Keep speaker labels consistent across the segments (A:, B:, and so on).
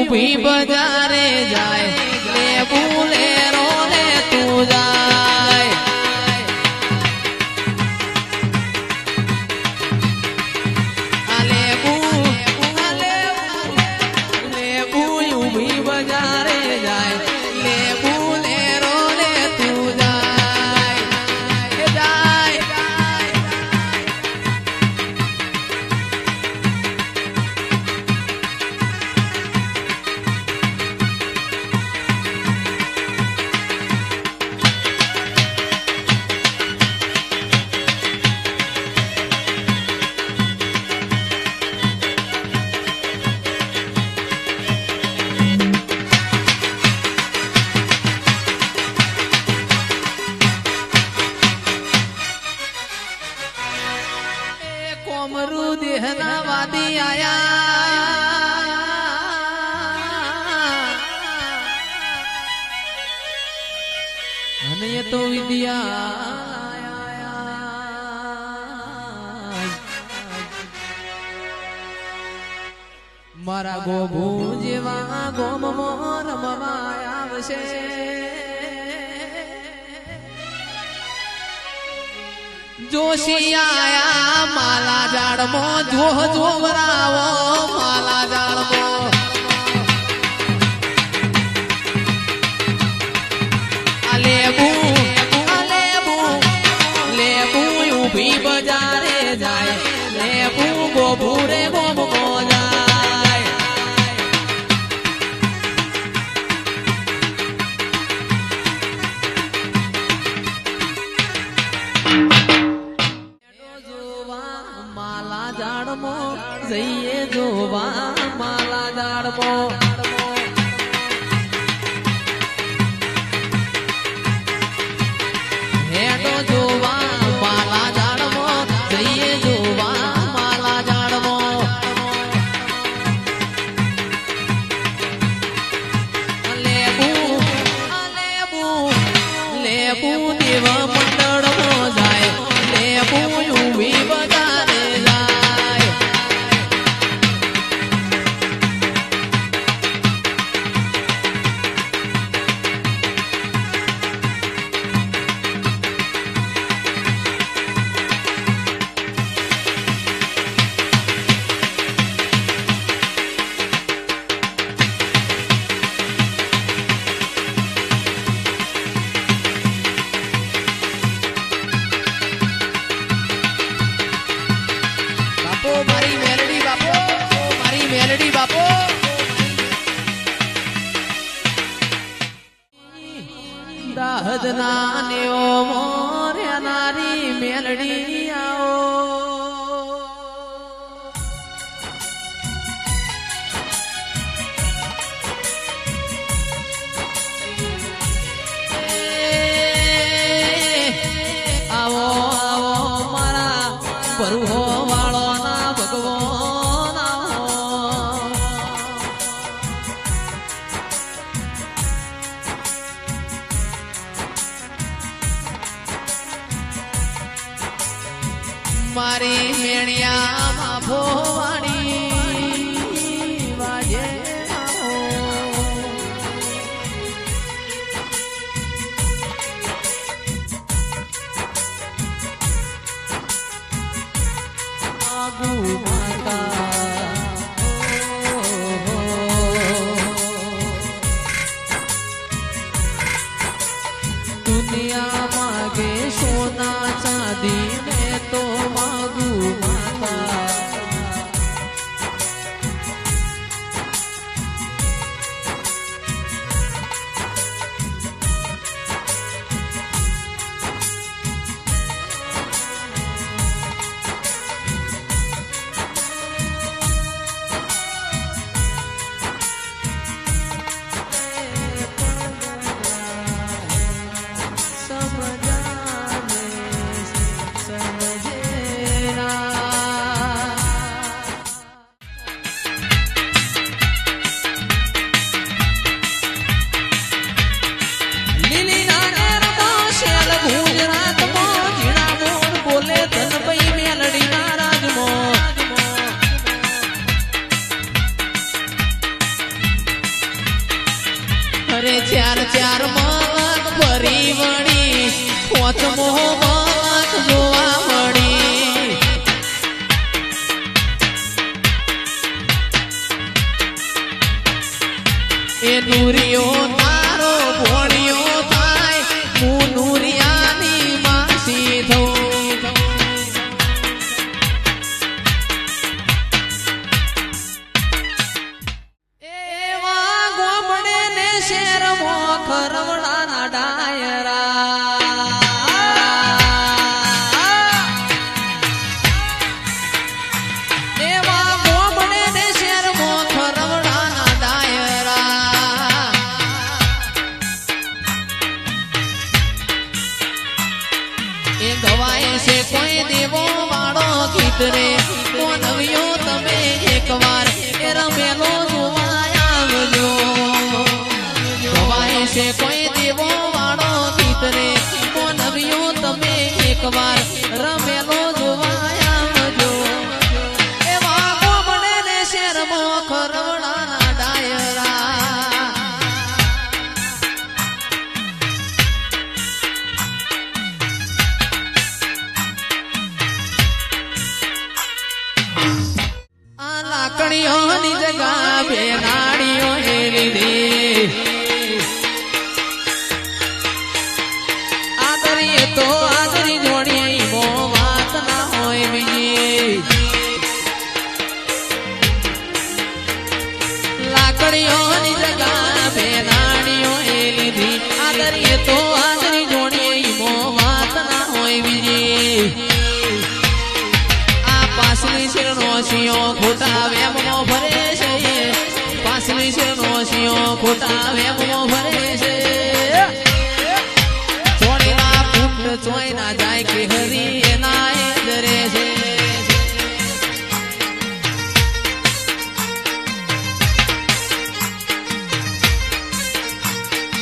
A: ઊભી બજારે જાય લે બુલેરો ને તું જાય ઊભી બજારે જાય લે બુલેરો ને તું જાય જાય કોમરુ દેહના વાદી આયા અને એ તો વિદ્યા મારા ગોભુ જેવા ગોમ રમવા આવશે જોશી આયા માલા ઝાડમાં જોહ જોવરાવો માલા ઝાડમાં લેબુ ઊભી બજારે જાય લેબુ ગોભુ રે ગોમકો જાય જઈએ જોવા માલા ઝાડમાં હેડો જોવા માલા ઝાડમાં જઈએ જોવા માલા ઝાડમાં લેબુ દેવા મંડળમાં જાય લેબુ ઊભી બજારે જાય મેલડી બાપો દાહદના ને ઓ મોરે નારી મેલડી આવો આવો આવો મારા બરુહો વાળો ના ભગવાન મારી મેણિયામાં ભોવાણી વાજે આગુ માતા દુનિયા માગે સોના ચાંદી ને તો માગુ માતા અરે ચાર ચાર મલક ફરી વળી પોચમો મલક જોવા મળી એ નુરિયો તારો ભોળિયો થાય હું નુરિયાની માસી થઉં એવા ગોમડે ને શેરમાં ખરવડાના ડાયરા એવા ગોમડે ને શેરમાં ખરવડાના ડાયરા એ ગવાય છે કોઈ દેવો વાળો ગીત રે મોનવ્યો તમે એકવાર એ રમેલો જોવા આવજો ગવાય છે કોઈ દેવો વાળો ગીત રે મોનવ્યો તમે એકવાર રમેલો જોવા આવજો એવા ગોમડે ને શેરમાં ખરવડાના ડાયરા આ લાકડીઓની જગા બેનાડીઓ એ લીધી આદરીએ તો આદરી જોડી મો વાત ના હોય બીજી લાકડીઓની જગા બેનાડીઓ એ લીધી આદરીએ તો આદરી જોડી મો વાત ના હોય બીજી પાસલી શેરનો શિયો ખોટા વેમો ભરે છે પાસલી શેરનો શિયો ખોટા વેમો ભરે છે છોડેલા કુંડ ચોય ના જાય કે હરી એના એ ડરે છે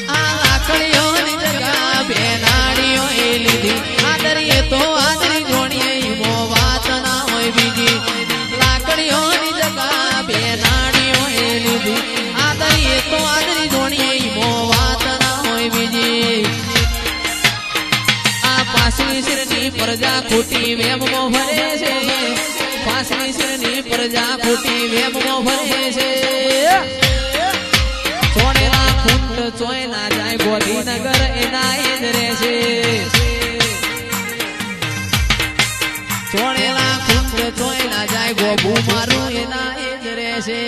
A: આ લાકડીઓની જગા બેનાડીઓ એ લીધી આદરીએ તો આદરી જોડીએ મો વાત ના હોય બીજી લાકડીઓની જગા બેનાડીઓ એ લીધી આદરીએ તો આદરી જોડીએ મો વાત ના હોય બીજી આ પાસલી શિરની પ્રજા ખોટી વેમો ભરે છે પાસલી શિરની પ્રજા ખોટી વેમો ભરે છે છોડેલા કુંડ ચોય ના જાય ગોધીનગર એના એ જ રહેશે છોડેલા કુંડ ચોય ના જાય ગોભુ મારું એના એ જ રહેશે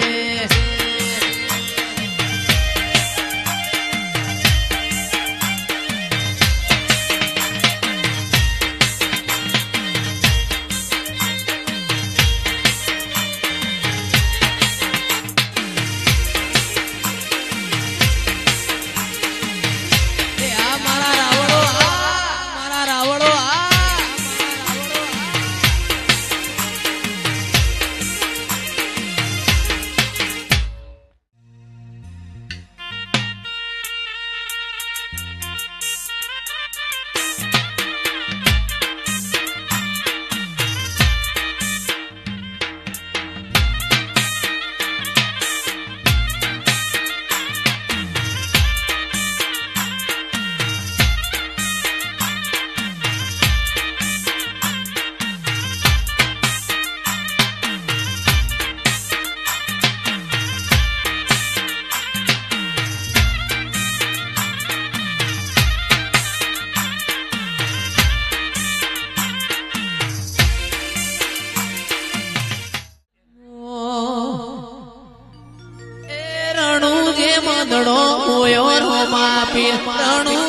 A: મદડો મોયો રો માપી રણુ